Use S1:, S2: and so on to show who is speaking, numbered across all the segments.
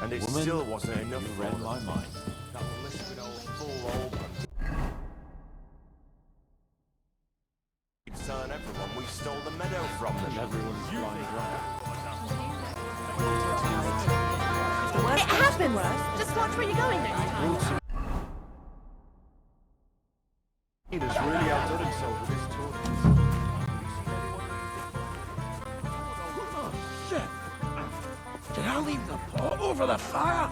S1: And it
S2: Woman,
S1: still wasn't enough
S2: you
S1: for
S2: read
S1: them.
S2: my mind.
S1: That listed old fool Oldman. We'd sign everyone we stole the meadow from them.
S2: Everyone's flying dry.
S3: It has been worse. Just watch where you're going next time.
S1: He has really outdone himself with his talk.
S4: Oh, shit! Did I leave the pot over the fire?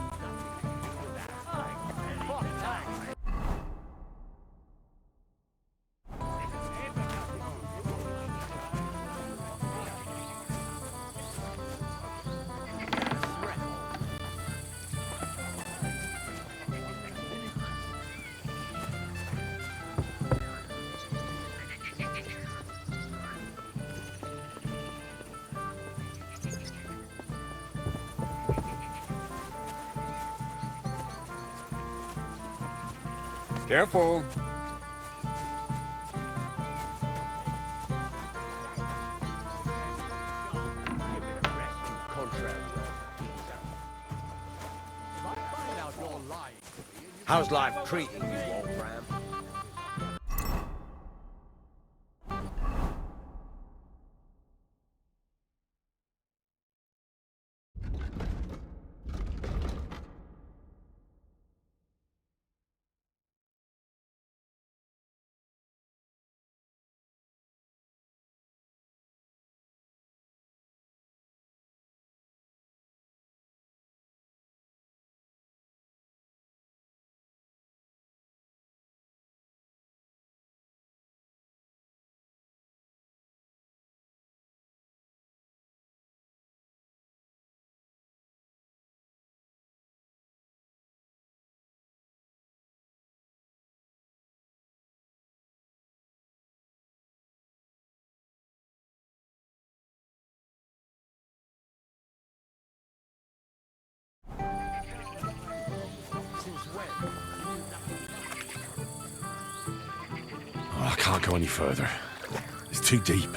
S5: Careful.
S4: How's life treating you, old Ram?
S6: Oh, I can't go any further. It's too deep.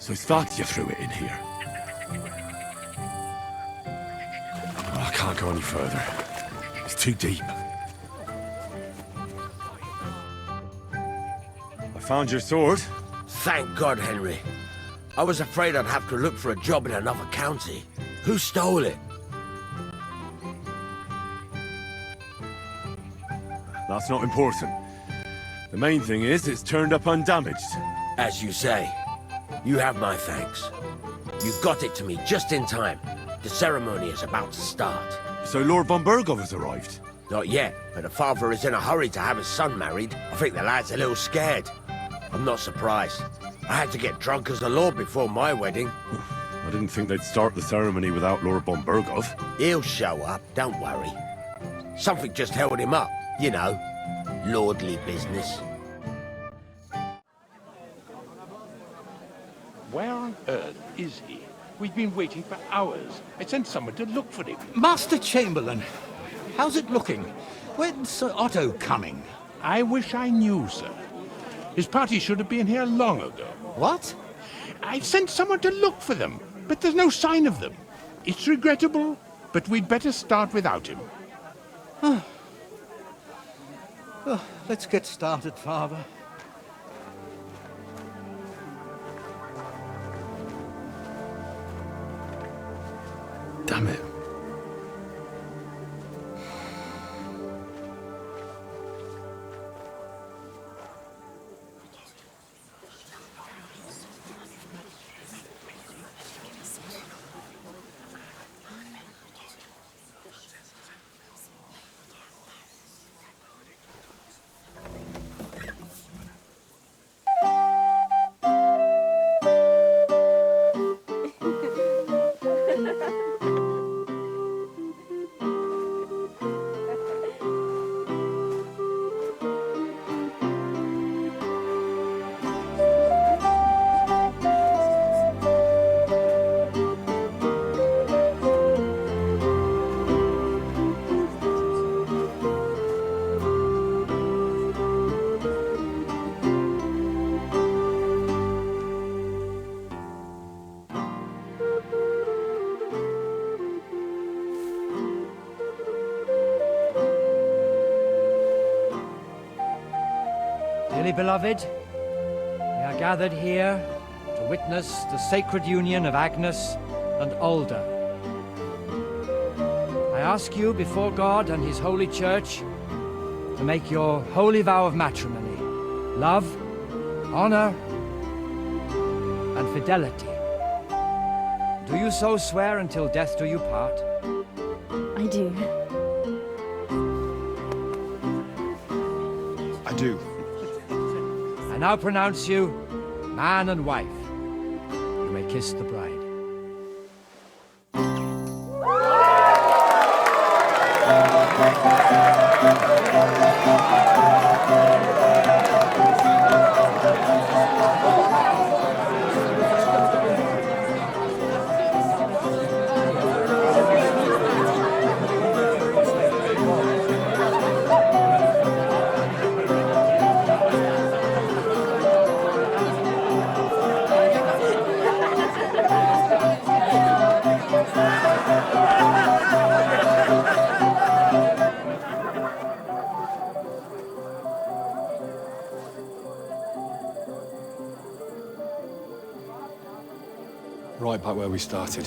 S6: So it's that you threw it in here. Oh, I can't go any further. It's too deep. I found your sword.
S4: Thank God, Henry. I was afraid I'd have to look for a job in another county. Who stole it?
S6: That's not important. The main thing is it's turned up undamaged.
S4: As you say. You have my thanks. You got it to me just in time. The ceremony is about to start.
S6: So Lord von Burgov has arrived?
S4: Not yet, but the father is in a hurry to have his son married. I think the lad's a little scared. I'm not surprised. I had to get drunk as the Lord before my wedding.
S6: I didn't think they'd start the ceremony without Lord von Burgov.
S4: He'll show up, don't worry. Something just held him up, you know. Lordly business.
S7: Where on earth is he? We've been waiting for hours. I sent someone to look for him.
S8: Master Chamberlain, how's it looking? When's Sir Otto coming?
S7: I wish I knew, sir. His party should have been here long ago.
S8: What?
S7: I've sent someone to look for them, but there's no sign of them. It's regrettable, but we'd better start without him.
S8: Oh, let's get started, Father.
S6: Damn it.
S2: beloved, we are gathered here to witness the sacred union of Agnes and Alda. I ask you before God and His holy church to make your holy vow of matrimony, love, honor, and fidelity. Do you so swear until death do you part?
S3: I do.
S7: I do.
S2: I now pronounce you man and wife. You may kiss the bride.
S6: Right back where we started.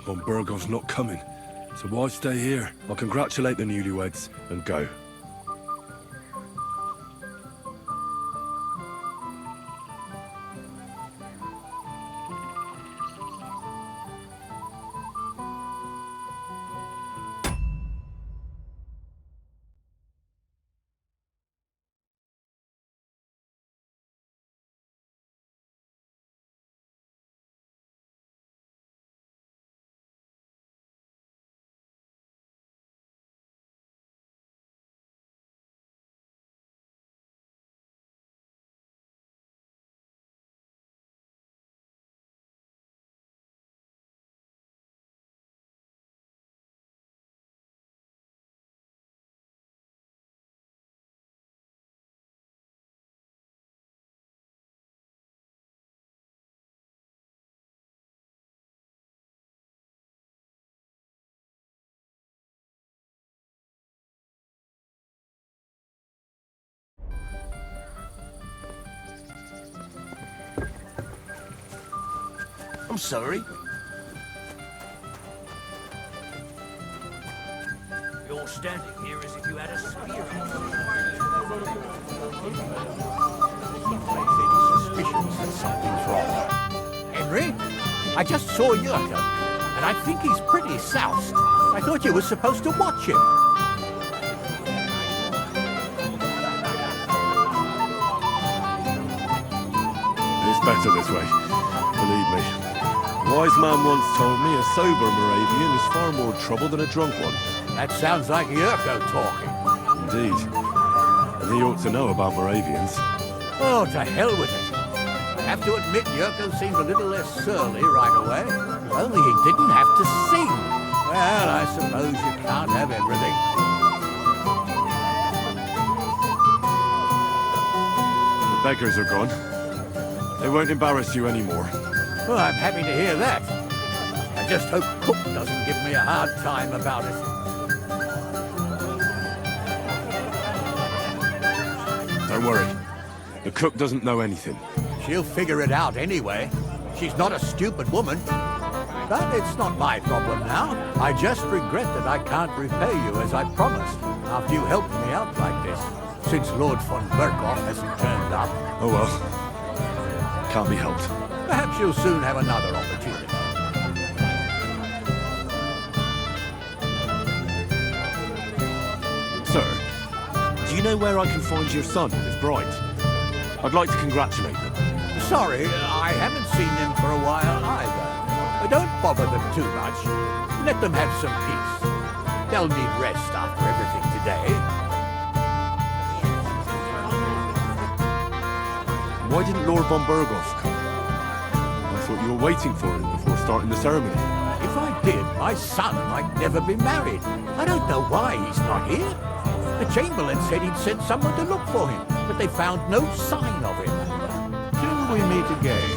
S6: Von Burgov's not coming, so why stay here? I'll congratulate the newlyweds and go.
S4: I'm sorry.
S8: You're standing here as if you had a spear.
S7: Suspicions that something's wrong.
S8: Henry, I just saw Yurko, and I think he's pretty soused. I thought you were supposed to watch him.
S6: It's better this way, believe me. A wise man once told me a sober Moravian is far more trouble than a drunk one.
S8: That sounds like Yurko talking.
S6: Indeed. And he ought to know about Moravians.
S8: Oh, to hell with it. I have to admit, Yurko seemed a little less surly right away. Only he didn't have to sing. Well, I suppose you can't have everything.
S6: The beggars are gone. They won't embarrass you anymore.
S8: Well, I'm happy to hear that. I just hope Cook doesn't give me a hard time about it.
S6: Don't worry. The cook doesn't know anything.
S8: She'll figure it out anyway. She's not a stupid woman. But it's not my problem now. I just regret that I can't repay you as I promised after you helped me out like this. Since Lord von Berkhoff hasn't turned up.
S6: Oh well. Can't be helped.
S8: Perhaps you'll soon have another opportunity.
S6: Sir, do you know where I can find your son and his bride? I'd like to congratulate them.
S8: Sorry, I haven't seen them for a while either. Don't bother them too much. Let them have some peace. They'll need rest after everything today.
S6: Why didn't Lord von Berghoff come? I thought you were waiting for him before starting the ceremony.
S8: If I did, my son might never be married. I don't know why he's not here. The Chamberlain said he'd sent someone to look for him, but they found no sign of him.
S7: Till we meet again.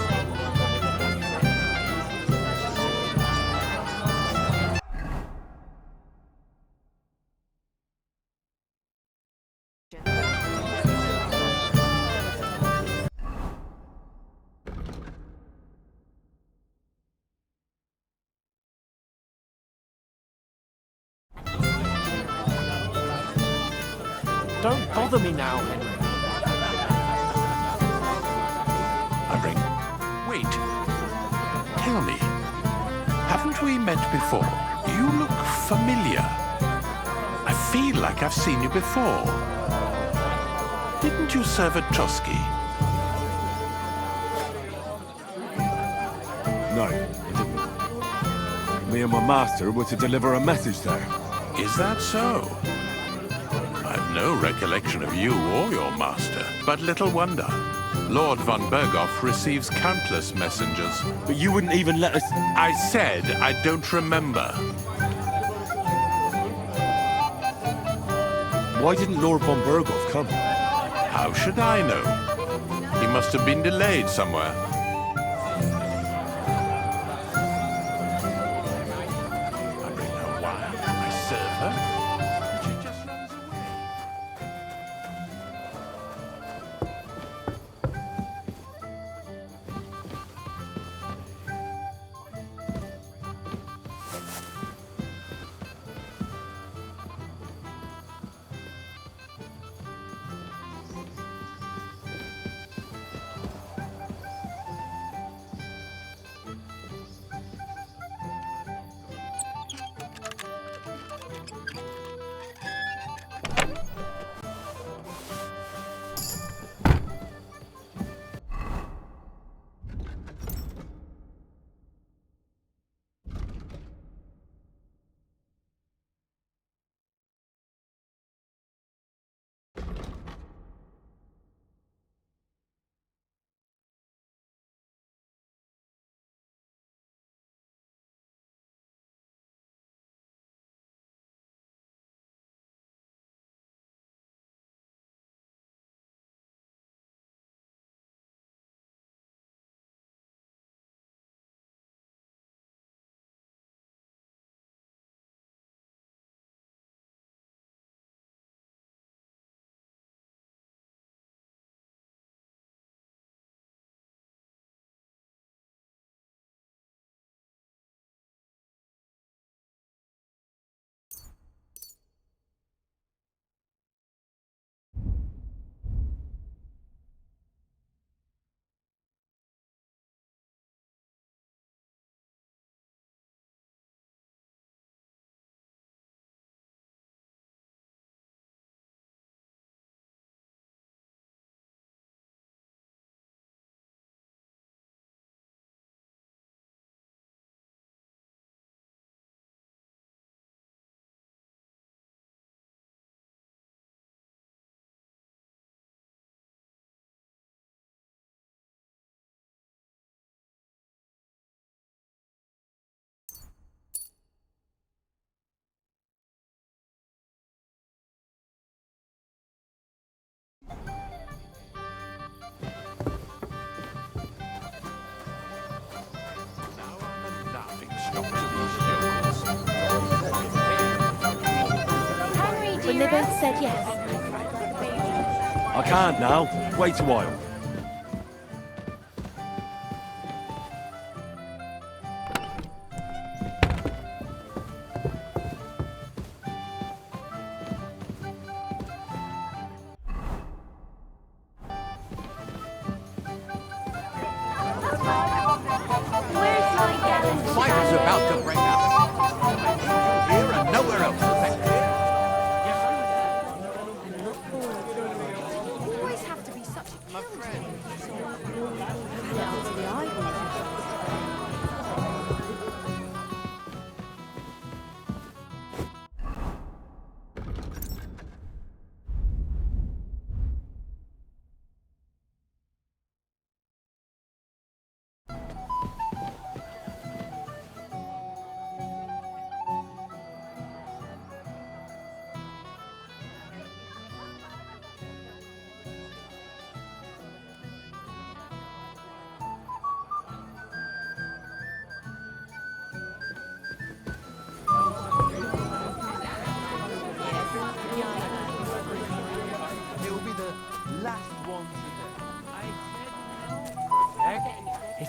S1: Don't bother me now, Henry.
S7: Wait. Tell me, haven't we met before? You look familiar. I feel like I've seen you before. Didn't you serve at Trotsky?
S6: No, I didn't. Me and my master were to deliver a message there.
S7: Is that so? I've no recollection of you or your master, but little wonder. Lord von Berghoff receives countless messengers.
S6: But you wouldn't even let us...
S7: I said I don't remember.
S6: Why didn't Lord von Berghoff come?
S7: How should I know? He must have been delayed somewhere. I bring her wine. I serve her. She just runs away.
S3: When they both said yes.
S6: I can't now. Wait a while.
S3: Where's my gallant
S8: Fight is about to break out. Here and nowhere else. Is that clear?
S3: You always have to be such a killer. Down to the eyeball.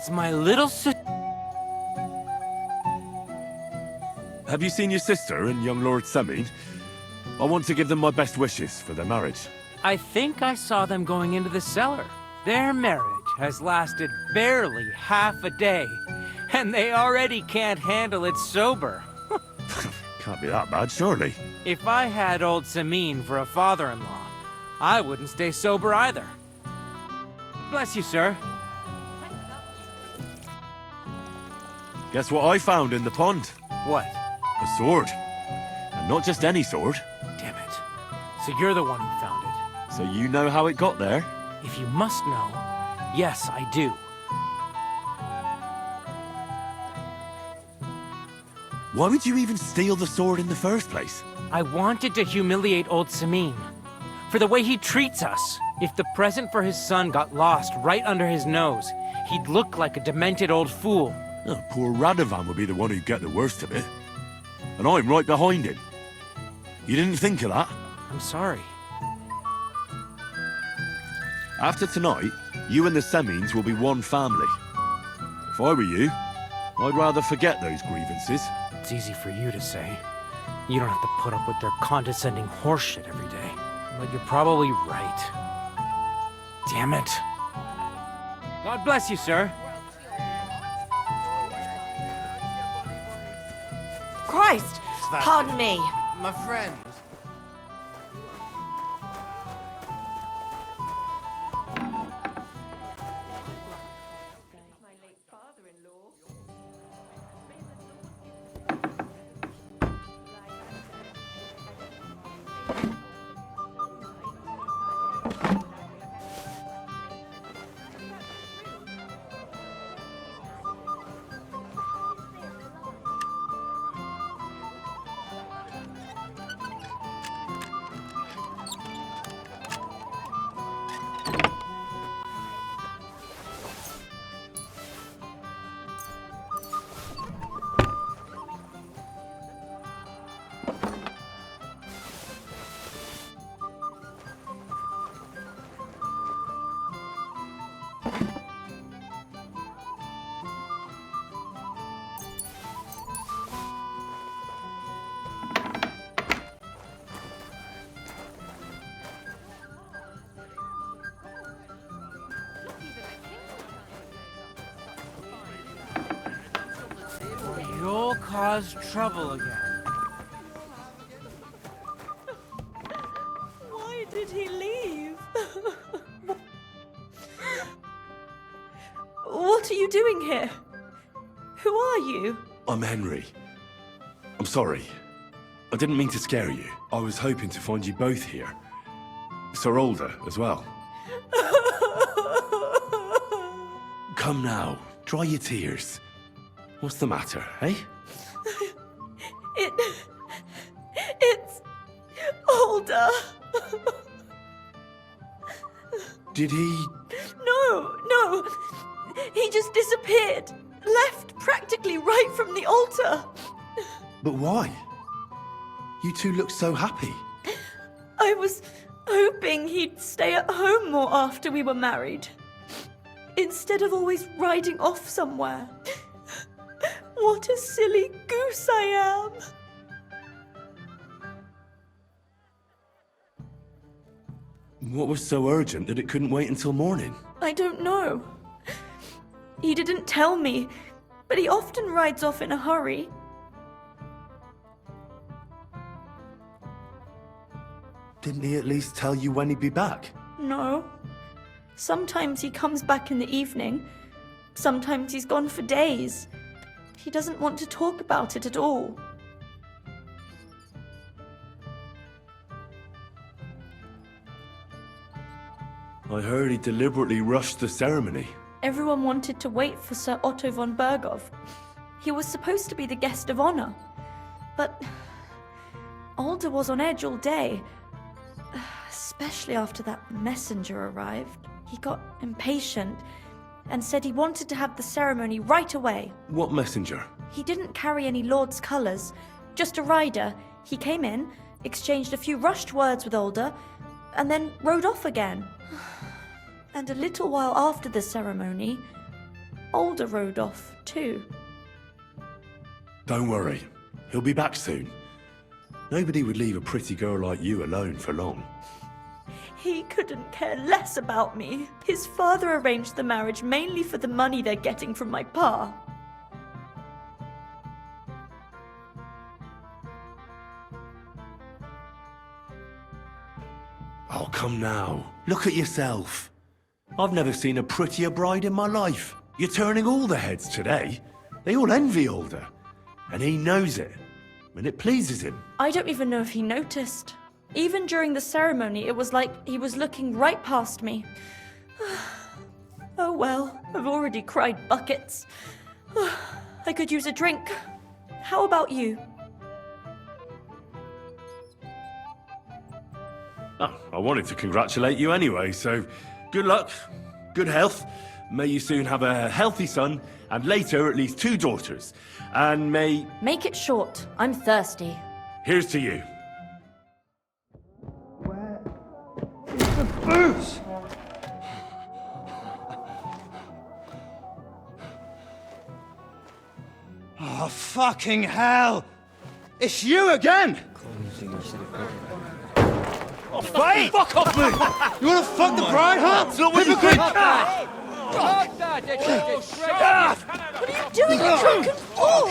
S5: It's my little
S6: Have you seen your sister and young Lord Semine? I want to give them my best wishes for their marriage.
S5: I think I saw them going into the cellar. Their marriage has lasted barely half a day, and they already can't handle it sober.
S6: Can't be that bad, surely.
S5: If I had old Semine for a father-in-law, I wouldn't stay sober either. Bless you, sir.
S6: Guess what I found in the pond?
S5: What?
S6: A sword. And not just any sword.
S5: Damn it. So you're the one who found it.
S6: So you know how it got there?
S5: If you must know, yes, I do.
S6: Why would you even steal the sword in the first place?
S5: I wanted to humiliate old Semine for the way he treats us. If the present for his son got lost right under his nose, he'd look like a demented old fool.
S6: Oh, poor Radovan would be the one who'd get the worst of it. And I'm right behind him. You didn't think of that?
S5: I'm sorry.
S6: After tonight, you and the Semines will be one family. If I were you, I'd rather forget those grievances.
S5: It's easy for you to say. You don't have to put up with their condescending horseshit every day. But you're probably right. Damn it. God bless you, sir.
S3: Christ! Pardon me.
S1: My friend.
S5: You'll cause trouble again.
S3: Why did he leave? What are you doing here? Who are you?
S6: I'm Henry. I'm sorry. I didn't mean to scare you. I was hoping to find you both here. Sir Older as well. Come now, dry your tears. What's the matter, eh?
S3: It's Older.
S6: Did he...
S3: No. He just disappeared. Left practically right from the altar.
S6: But why? You two look so happy.
S3: I was hoping he'd stay at home more after we were married. Instead of always riding off somewhere. What a silly goose I am.
S6: What was so urgent that it couldn't wait until morning?
S3: I don't know. He didn't tell me, but he often rides off in a hurry.
S6: Didn't he at least tell you when he'd be back?
S3: No. Sometimes he comes back in the evening. Sometimes he's gone for days. He doesn't want to talk about it at all.
S6: I heard he deliberately rushed the ceremony.
S3: Everyone wanted to wait for Sir Otto von Berghoff. He was supposed to be the guest of honor. But Alder was on edge all day. Especially after that messenger arrived. He got impatient and said he wanted to have the ceremony right away.
S6: What messenger?
S3: He didn't carry any lord's colours, just a rider. He came in, exchanged a few rushed words with Alder, and then rode off again. And a little while after the ceremony, Alder rode off, too.
S6: Don't worry. He'll be back soon. Nobody would leave a pretty girl like you alone for long.
S3: He couldn't care less about me. His father arranged the marriage mainly for the money they're getting from my pa.
S6: Oh, come now. Look at yourself. I've never seen a prettier bride in my life. You're turning all the heads today. They all envy Alder. And he knows it. And it pleases him.
S3: I don't even know if he noticed. Even during the ceremony, it was like he was looking right past me. Oh well, I've already cried buckets. I could use a drink. How about you?
S6: Oh, I wanted to congratulate you anyway, so good luck, good health. May you soon have a healthy son, and later at least 2 daughters. And may...
S3: Make it short. I'm thirsty.
S6: Here's to you.
S2: Booze! Oh, fucking hell! It's you again! Oh, fight! Fuck off me! You wanna fuck the bride, huh? It's not what you think!
S3: What are you doing, you drunken fool?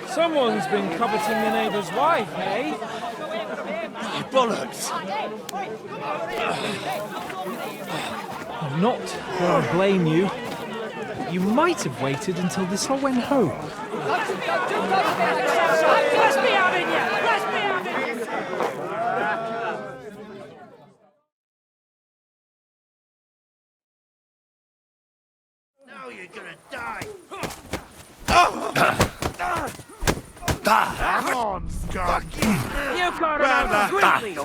S5: Someone's been coveting the neighbor's wife, eh?
S6: Bollocks!
S5: I'm not gonna blame you. You might have waited until this all went home.
S9: Let's be having you! Let's be having you!
S4: Now you're gonna die!
S9: Come on, Scott! You got it out sweetly!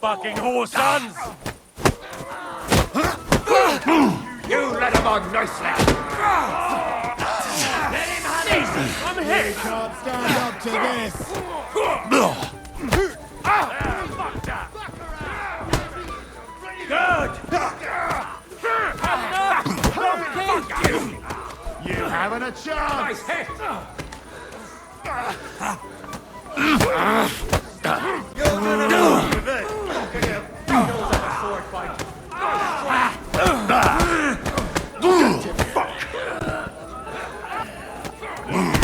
S1: Fucking whore sons!
S9: You let him on nicely! Let him have it! I'm hit! You can't stand up to this! Good! You haven't a chance! Nice hit! You're gonna lose with it! Goes at a sword fight.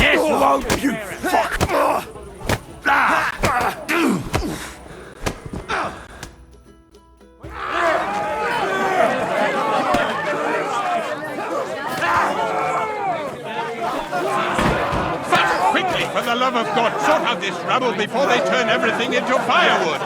S6: Yes, won't you fuck!
S7: Quickly, for the love of God, sort out this rubble before they turn everything into firewood!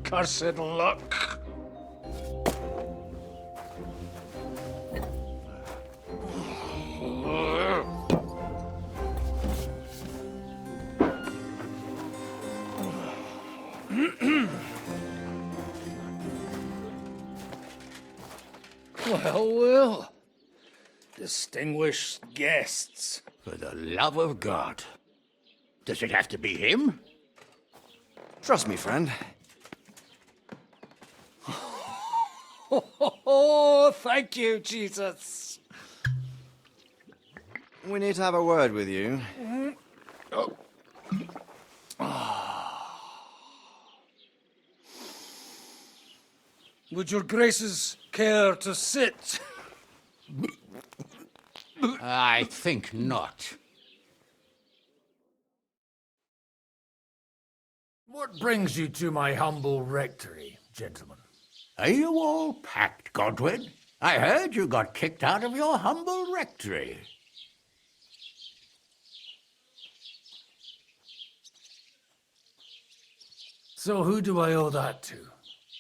S9: Cursed luck. Well, well. Distinguished guests.
S8: For the love of God. Does it have to be him?
S10: Trust me, friend.
S9: Oh, thank you, Jesus.
S10: We need to have a word with you.
S11: Would your graces care to sit?
S8: I think not.
S11: What brings you to my humble rectory, gentlemen?
S8: Are you all packed, Godwin? I heard you got kicked out of your humble rectory.
S11: So who do I owe that to?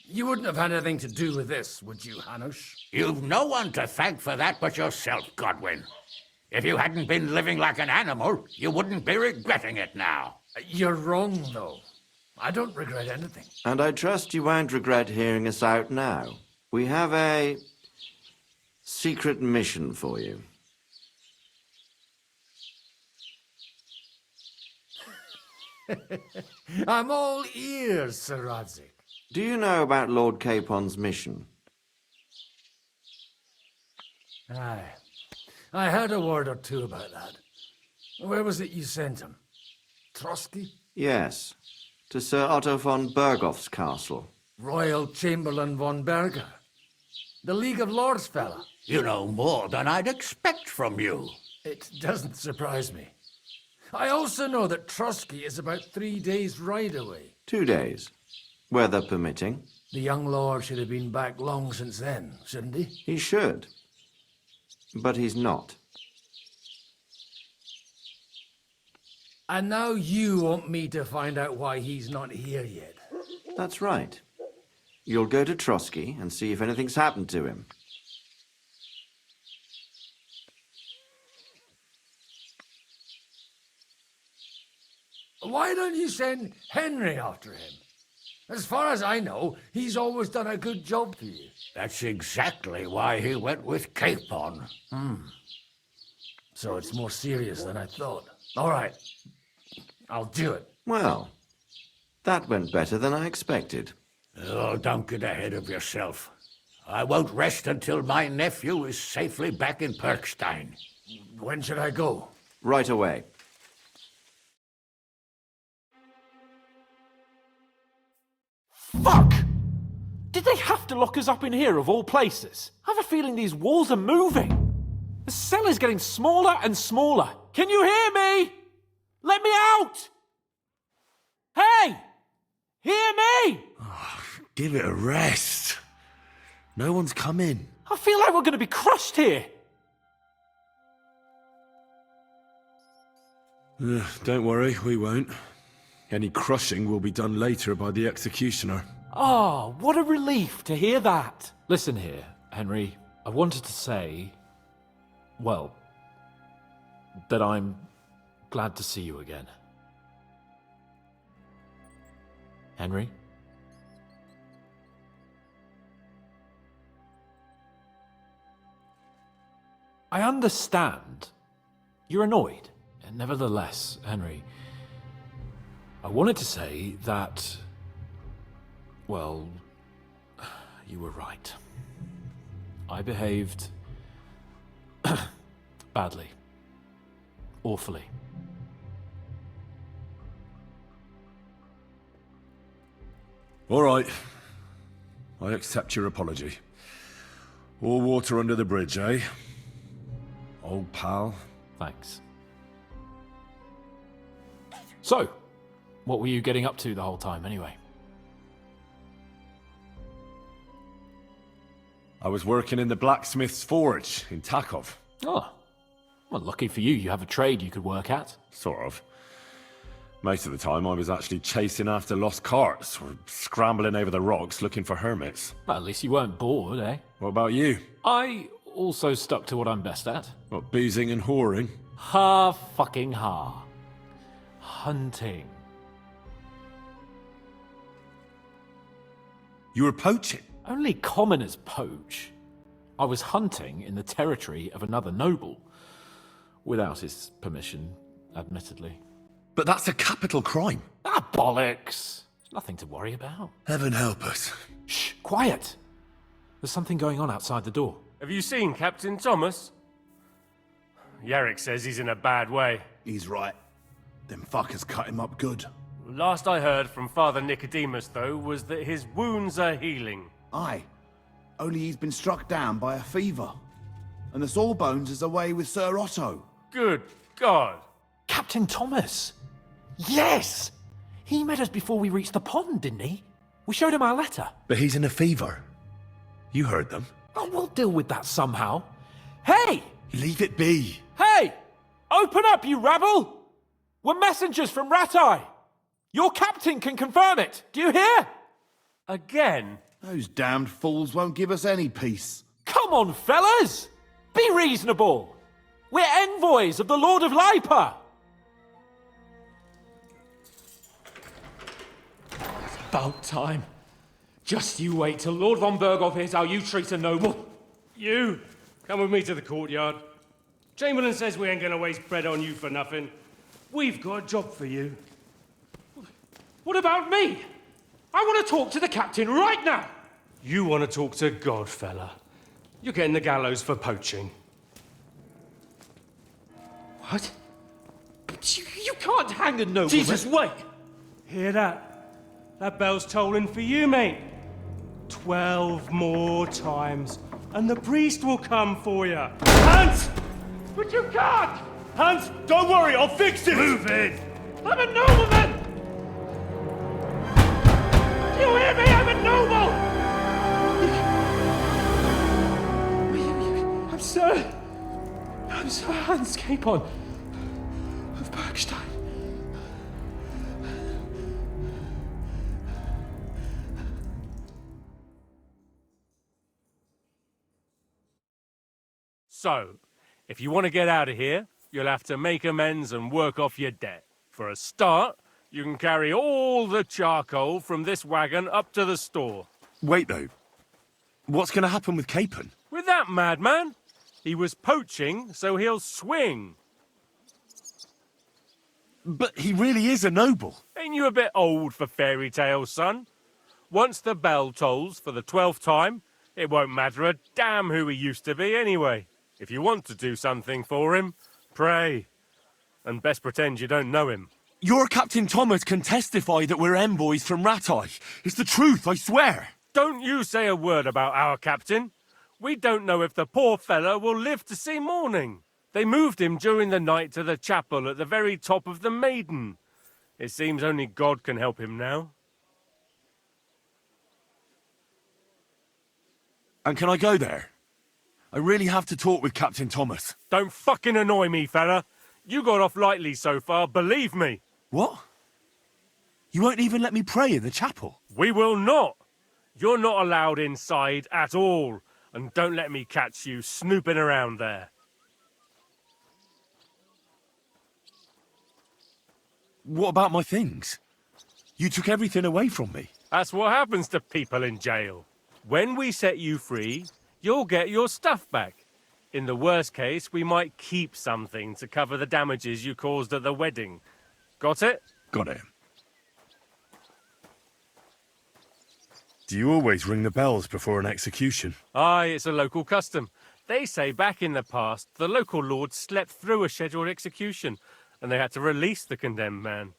S11: You wouldn't have had anything to do with this, would you, Hanush?
S8: You've no one to thank for that but yourself, Godwin. If you hadn't been living like an animal, you wouldn't be regretting it now.
S11: You're wrong, though. I don't regret anything.
S10: And I trust you won't regret hearing us out now. We have a secret mission for you.
S11: I'm all ears, Sir Radzik.
S10: Do you know about Lord Capon's mission?
S11: Aye. I heard a word or two about that. Where was it you sent him? Trotsky?
S10: Yes, to Sir Otto von Bergoff's castle.
S11: Royal Chamberlain von Berger? The League of Lords fella?
S8: You know more than I'd expect from you.
S11: It doesn't surprise me. I also know that Trotsky is about 3 days' ride away.
S10: 2 days, weather permitting.
S11: The young lord should have been back long since then, shouldn't he?
S10: He should, but he's not.
S11: And now you want me to find out why he's not here yet.
S10: That's right. You'll go to Trotsky and see if anything's happened to him.
S11: Why don't you send Henry after him? As far as I know, he's always done a good job for you.
S8: That's exactly why he went with Capon.
S11: So it's more serious than I thought. All right. I'll do it.
S10: Well, that went better than I expected.
S8: Oh, don't get ahead of yourself. I won't rest until my nephew is safely back in Perkstein.
S11: When should I go?
S10: Right away.
S5: Fuck! Did they have to lock us up in here of all places? I have a feeling these walls are moving. The cell is getting smaller and smaller. Can you hear me? Let me out! Hey! Hear me!
S6: Give it a rest. No one's come in.
S5: I feel like we're going to be crushed here.
S6: Don't worry, we won't. Any crushing will be done later by the executioner.
S5: Oh, what a relief to hear that. Listen here, Henry. I wanted to say, well, that I'm glad to see you again. Henry? I understand you're annoyed. And nevertheless, Henry, I wanted to say that, well, you were right. I behaved badly. Awfully.
S6: All right. I accept your apology. All water under the bridge, eh? Old pal.
S5: Thanks. So, what were you getting up to the whole time, anyway?
S6: I was working in the blacksmith's forge in Takov.
S5: Oh, well, lucky for you, you have a trade you could work at.
S6: Sort of. Most of the time I was actually chasing after lost carts or scrambling over the rocks looking for hermits.
S5: Well, at least you weren't bored, eh?
S6: What about you?
S5: I also stuck to what I'm best at.
S6: What, boozing and whoring?
S5: Ha fucking ha. Hunting.
S6: You were poaching?
S5: Only commoners poach. I was hunting in the territory of another noble. Without his permission, admittedly.
S6: But that's a capital crime.
S5: Ah, bollocks. There's nothing to worry about.
S6: Heaven help us.
S5: Shh, quiet. There's something going on outside the door.
S12: Have you seen Captain Thomas? Yarrick says he's in a bad way.
S6: He's right.
S9: Them fuckers cut him up good.
S11: Last I heard from Father Nicodemus, though, was that his wounds are healing.
S9: Aye. Only he's been struck down by a fever. And the Sawbones is away with Sir Otto.
S11: Good God!
S5: Captain Thomas! Yes! He met us before we reached the pond, didn't he? We showed him our letter.
S6: But he's in a fever. You heard them.
S5: Oh, we'll deal with that somehow. Hey!
S6: Leave it be.
S5: Hey! Open up, you rabble! We're messengers from Ratai. Your captain can confirm it. Do you hear?
S11: Again?
S9: Those damned fools won't give us any peace.
S5: Come on, fellas! Be reasonable. We're envoys of the Lord of Lipa.
S12: About time. Just you wait till Lord von Berghoff hears how you treat a noble.
S11: You, come with me to the courtyard. Chamberlain says we ain't gonna waste bread on you for nothing. We've got a job for you.
S12: What about me? I want to talk to the captain right now.
S11: You want to talk to God, fella. You're getting the gallows for poaching.
S12: What? But you can't hang a nobleman.
S11: Jesus, wait! Hear that? That bell's tolling for you, mate. 12 more times, and the priest will come for you. Hans!
S12: But you can't!
S11: Hans, don't worry, I'll fix it! Move in!
S12: I'm a nobleman! Do you hear me? I'm a noble! I'm Sir Hans Capon of Bergstein.
S11: So, if you want to get out of here, you'll have to make amends and work off your debt. For a start, you can carry all the charcoal from this wagon up to the store.
S6: Wait, though. What's going to happen with Capon?
S11: With that madman? He was poaching, so he'll swing.
S6: But he really is a noble.
S11: Ain't you a bit old for fairy tales, son? Once the bell tolls for the 12th time, it won't matter a damn who he used to be anyway. If you want to do something for him, pray. And best pretend you don't know him.
S6: Your Captain Thomas can testify that we're envoys from Ratai. It's the truth, I swear.
S11: Don't you say a word about our captain. We don't know if the poor fellow will live to see morning. They moved him during the night to the chapel at the very top of the Maiden. It seems only God can help him now.
S6: And can I go there? I really have to talk with Captain Thomas.
S11: Don't fucking annoy me, fella. You got off lightly so far, believe me.
S6: What? You won't even let me pray in the chapel?
S11: We will not. You're not allowed inside at all. And don't let me catch you snooping around there.
S6: What about my things? You took everything away from me.
S11: That's what happens to people in jail. When we set you free, you'll get your stuff back. In the worst case, we might keep something to cover the damages you caused at the wedding. Got it?
S6: Got it. Do you always ring the bells before an execution?
S11: Aye, it's a local custom. They say back in the past, the local lord slept through a scheduled execution, and they had to release the condemned man.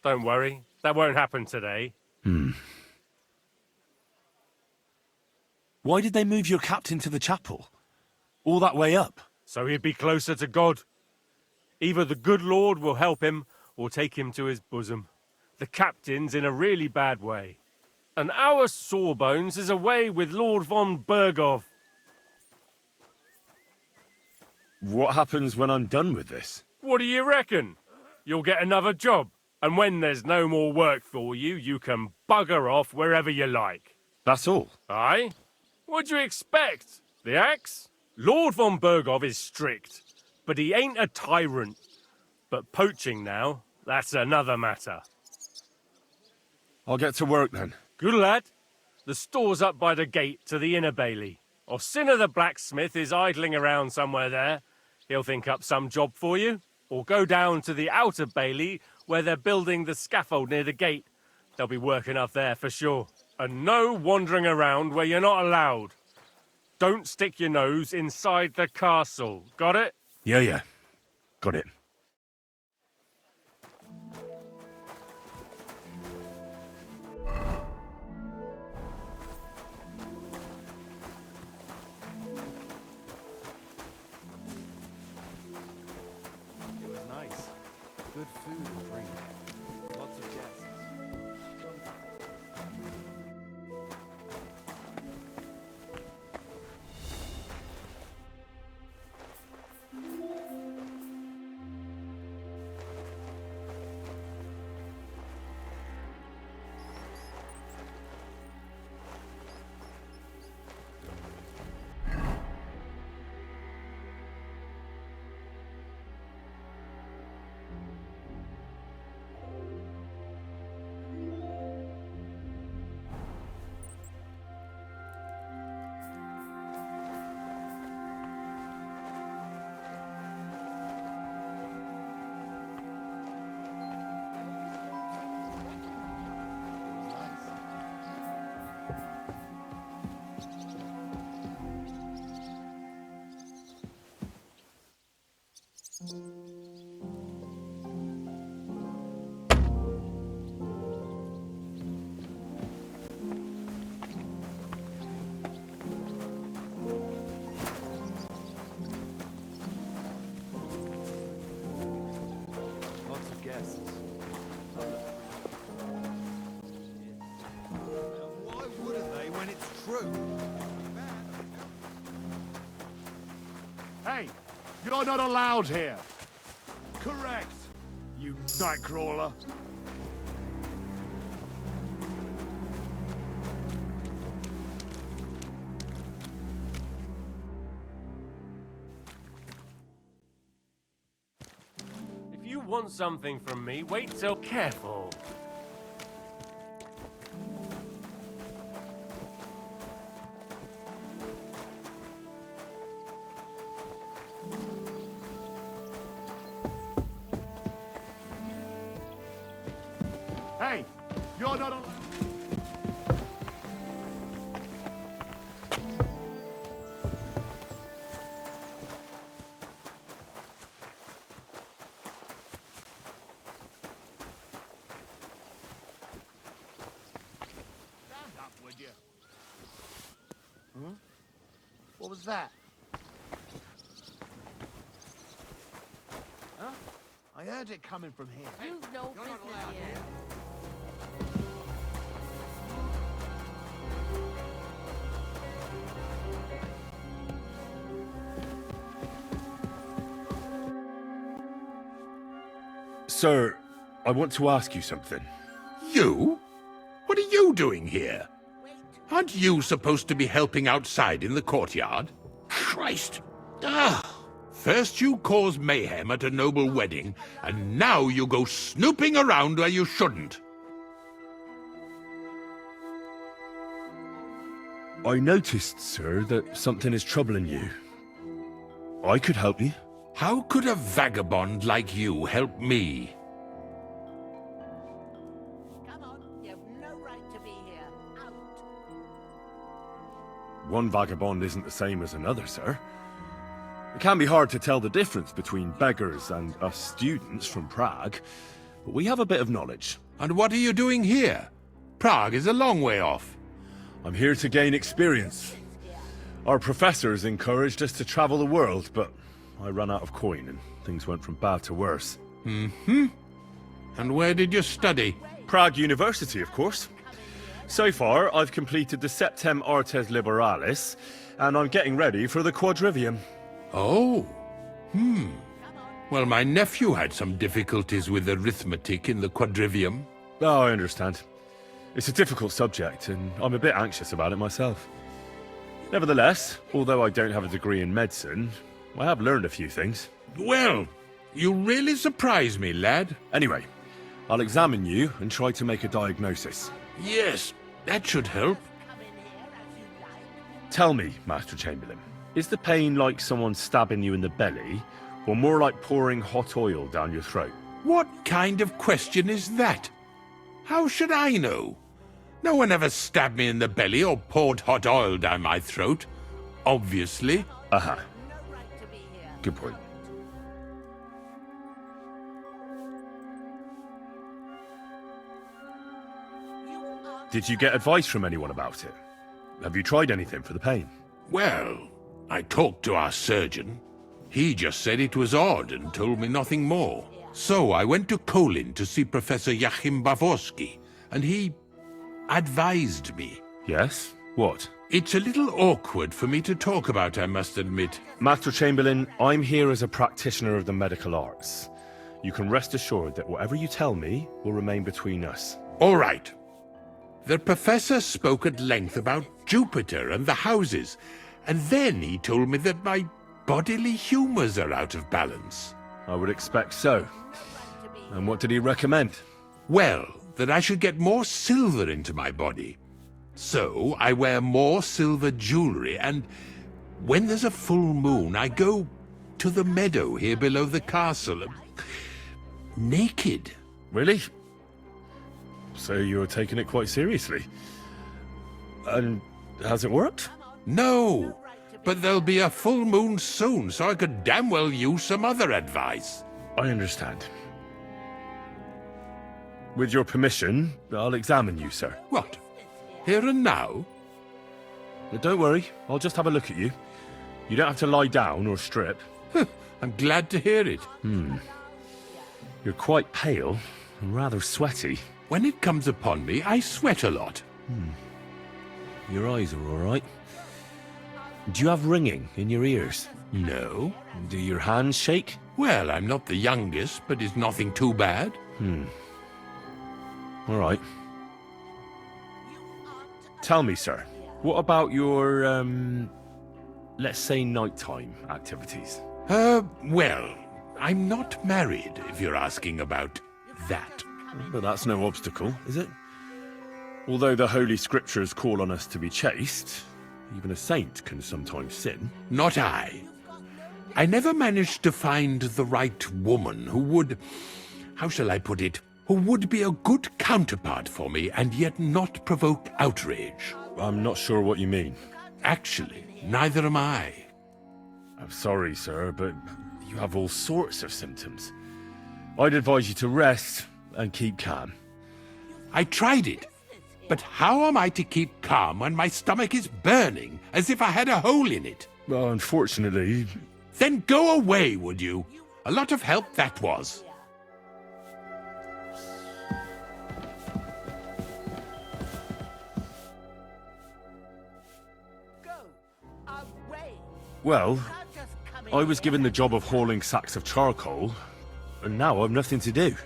S11: Don't worry, that won't happen today.
S6: Why did they move your captain to the chapel? All that way up?
S11: So he'd be closer to God. Either the good Lord will help him, or take him to his bosom. The captain's in a really bad way. And our Sawbones is away with Lord von Berghoff.
S6: What happens when I'm done with this?
S11: What do you reckon? You'll get another job. And when there's no more work for you, you can bugger off wherever you like.
S6: That's all?
S11: Aye? What'd you expect? The axe? Lord von Berghoff is strict, but he ain't a tyrant. But poaching now, that's another matter.
S6: I'll get to work then.
S11: Good lad. The store's up by the gate to the inner bailey. Orsina the blacksmith is idling around somewhere there. He'll think up some job for you. Or go down to the outer bailey where they're building the scaffold near the gate. They'll be working up there for sure. And no wandering around where you're not allowed. Don't stick your nose inside the castle. Got it?
S6: Yeah. Got it.
S1: good food and drink. Lots of guests. Lots of guests.
S9: Why wouldn't they when it's true?
S6: Hey, you're not allowed here.
S9: Correct, you nightcrawler.
S11: If you want something from me, wait till careful.
S6: Hey, you're not allowed.
S9: Stand up, would you? Huh? What was that? Huh? I heard it coming from here.
S13: You've no business here.
S6: Sir, I want to ask you something.
S7: You? What are you doing here? Aren't you supposed to be helping outside in the courtyard? Christ! First you cause mayhem at a noble wedding, and now you go snooping around where you shouldn't.
S6: I noticed, sir, that something is troubling you. I could help you.
S7: How could a vagabond like you help me?
S13: Come on, you've no right to be here. Out.
S6: One vagabond isn't the same as another, sir. It can be hard to tell the difference between beggars and us students from Prague, but we have a bit of knowledge.
S7: And what are you doing here? Prague is a long way off.
S6: I'm here to gain experience. Our professors encouraged us to travel the world, but I ran out of coin and things went from bad to worse.
S7: Mm-hmm. And where did you study?
S6: Prague University, of course. So far, I've completed the Septem Artes Liberalis, and I'm getting ready for the Quadrivium.
S7: Oh. Well, my nephew had some difficulties with arithmetic in the Quadrivium.
S6: Oh, I understand. It's a difficult subject, and I'm a bit anxious about it myself. Nevertheless, although I don't have a degree in medicine, I have learned a few things.
S7: Well, you really surprise me, lad.
S6: Anyway, I'll examine you and try to make a diagnosis.
S7: Yes, that should help.
S6: Tell me, Master Chamberlain, is the pain like someone stabbing you in the belly, or more like pouring hot oil down your throat?
S7: What kind of question is that? How should I know? No one ever stabbed me in the belly or poured hot oil down my throat. Obviously.
S6: Aha. Good point. Did you get advice from anyone about it? Have you tried anything for the pain?
S7: Well, I talked to our surgeon. He just said it was odd and told me nothing more. So I went to Kolin to see Professor Joachim Bavorsky, and he advised me.
S14: Yes? What?
S7: It's a little awkward for me to talk about, I must admit.
S14: Master Chamberlain, I'm here as a practitioner of the medical arts. You can rest assured that whatever you tell me will remain between us.
S7: All right. The professor spoke at length about Jupiter and the houses, and then he told me that my bodily humors are out of balance.
S14: I would expect so. And what did he recommend?
S7: Well, that I should get more silver into my body. So I wear more silver jewelry, and when there's a full moon, I go to the meadow here below the castle, naked.
S14: Really? So you're taking it quite seriously. And has it worked?
S7: No, but there'll be a full moon soon, so I could damn well use some other advice.
S14: I understand. With your permission, I'll examine you, sir.
S7: What? Here and now?
S14: But don't worry, I'll just have a look at you. You don't have to lie down or strip.
S7: I'm glad to hear it.
S14: You're quite pale and rather sweaty.
S7: When it comes upon me, I sweat a lot.
S14: Your eyes are all right. Do you have ringing in your ears?
S7: No.
S14: Do your hands shake?
S7: Well, I'm not the youngest, but it's nothing too bad.
S14: All right. Tell me, sir, what about your, let's say nighttime activities?
S7: Well, I'm not married, if you're asking about that.
S14: But that's no obstacle, is it? Although the Holy Scriptures call on us to be chaste, even a saint can sometimes sin.
S7: Not I. I never managed to find the right woman who would, how shall I put it, who would be a good counterpart for me and yet not provoke outrage.
S14: I'm not sure what you mean.
S7: Actually, neither am I.
S14: I'm sorry, sir, but you have all sorts of symptoms. I'd advise you to rest and keep calm.
S7: I tried it, but how am I to keep calm when my stomach is burning, as if I had a hole in it?
S14: Well, unfortunately...
S7: Then go away, would you? A lot of help that was.
S14: Well, I was given the job of hauling sacks of charcoal, and now I've nothing to do.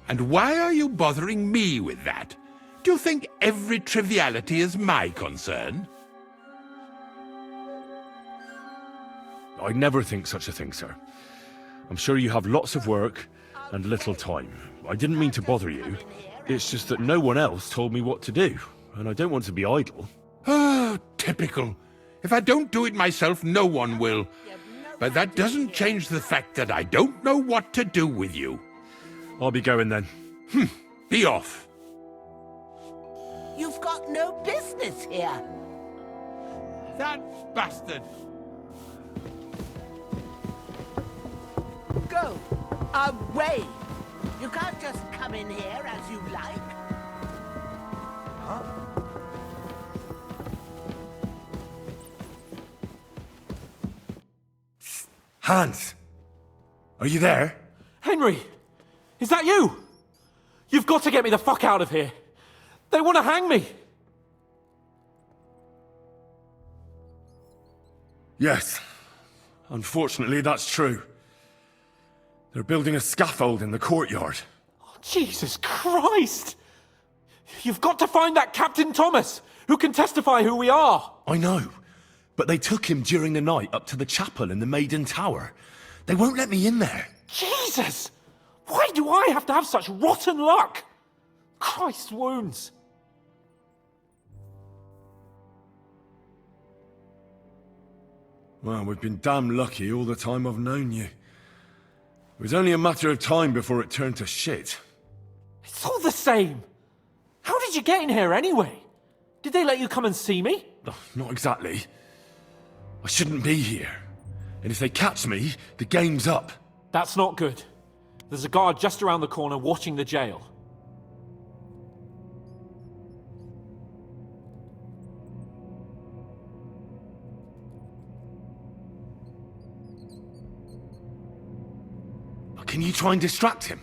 S7: And why are you bothering me with that? Do you think every triviality is my concern?
S14: I'd never think such a thing, sir. I'm sure you have lots of work and little time. I didn't mean to bother you. It's just that no one else told me what to do, and I don't want to be idle.
S7: Oh, typical. If I don't do it myself, no one will. But that doesn't change the fact that I don't know what to do with you.
S14: I'll be going then.
S7: Be off.
S13: You've got no business here.
S7: That bastard.
S13: Go away. You can't just come in here as you like.
S14: Hans! Are you there?
S12: Henry! Is that you? You've got to get me the fuck out of here. They want to hang me.
S14: Yes. Unfortunately, that's true. They're building a scaffold in the courtyard.
S12: Oh, Jesus Christ! You've got to find that Captain Thomas, who can testify who we are.
S14: I know, but they took him during the night up to the chapel in the Maiden Tower. They won't let me in there.
S12: Jesus! Why do I have to have such rotten luck? Christ's wounds.
S14: Well, we've been damn lucky all the time I've known you. It was only a matter of time before it turned to shit.
S12: It's all the same. How did you get in here anyway? Did they let you come and see me?
S14: Oh, not exactly. I shouldn't be here. And if they catch me, the game's up.
S12: That's not good. There's a guard just around the corner watching the jail.
S6: Can you try and distract him?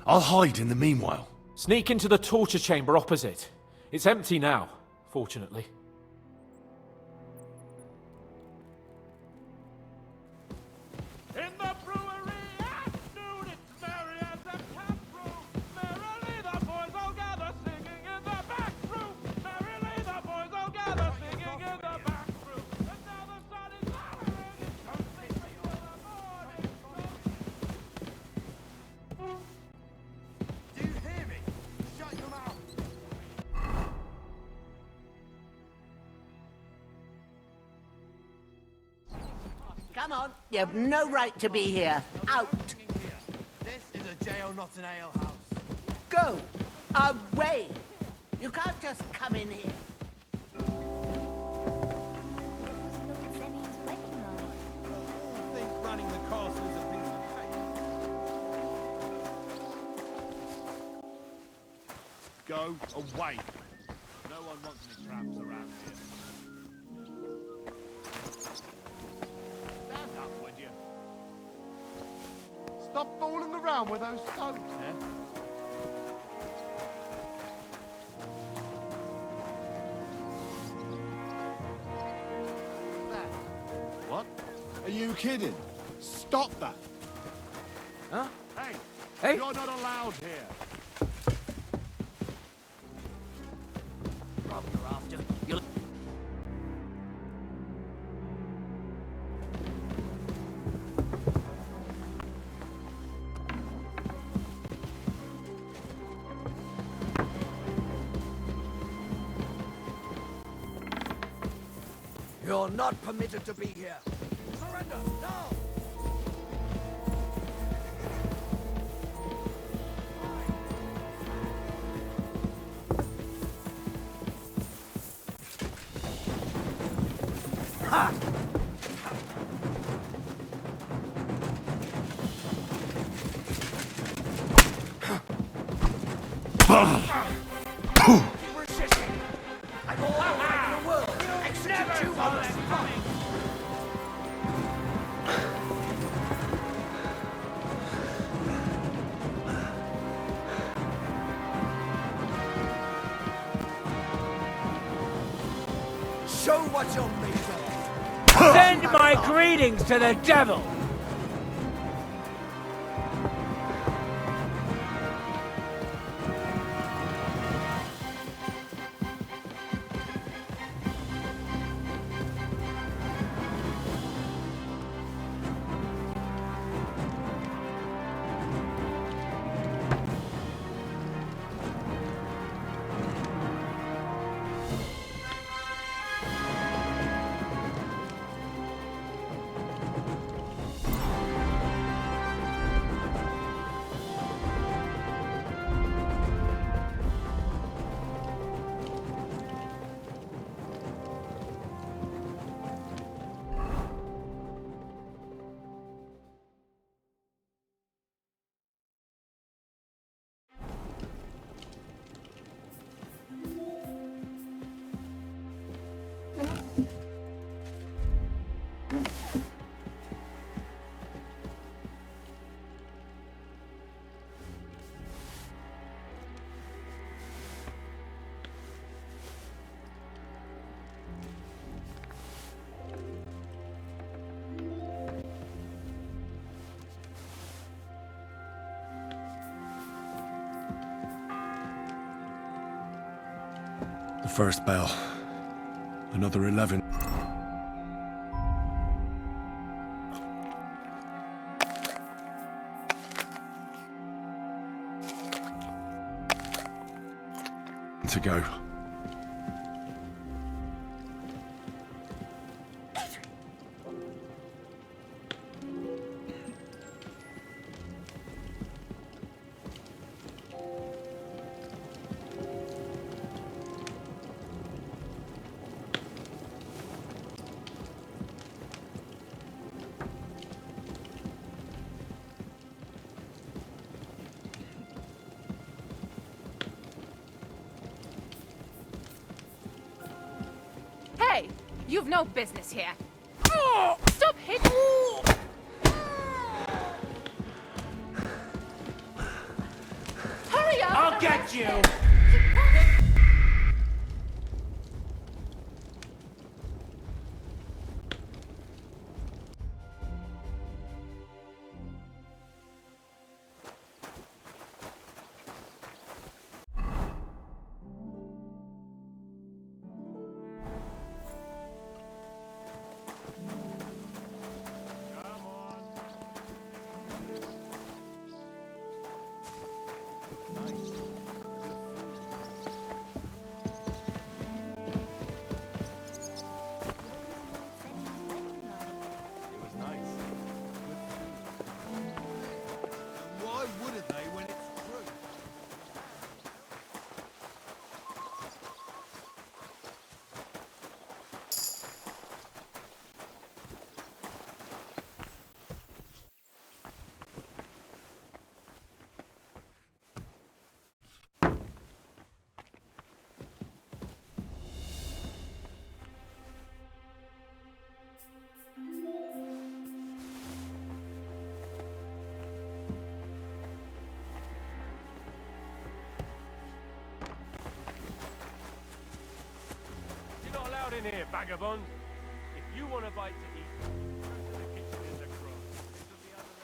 S6: I'll hide in the meanwhile.
S12: Sneak into the torture chamber opposite. It's empty now, fortunately.
S11: In the brewery at noon, it's merry as a tap room. Merrily the boys all gather, singing in the back room. Merrily the boys all gather, singing in the back room. And now the sun is lowering, it's coming for you in the morning.
S1: Do you hear me? Shut your mouth!
S13: Come on, you have no right to be here. Out!
S1: This is a jail, not an ale house.
S13: Go! Away! You can't just come in here.
S1: I think running the castle is a piece of cake. Go away. No one wants any traps around here. Stand up, would you? Stop fooling around with those stones, eh?
S9: What? Are you kidding? Stop that!
S12: Huh?
S1: Hey!
S12: Hey!
S1: You're not allowed here!
S8: You're not permitted to be here. Surrender, now! Ha! Show what you're made of!
S5: Send my greetings to the devil!
S6: The first bell. Another 11. To go.
S15: Hey, you've no business here. Stop hitting!
S5: I'll get you!
S9: Why wouldn't they when it's true?
S11: You're not allowed in here, vagabond. If you want a bite to eat, go to the kitchen in the cross. This'll be other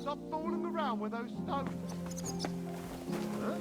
S9: Stop fooling around with those stones. Huh?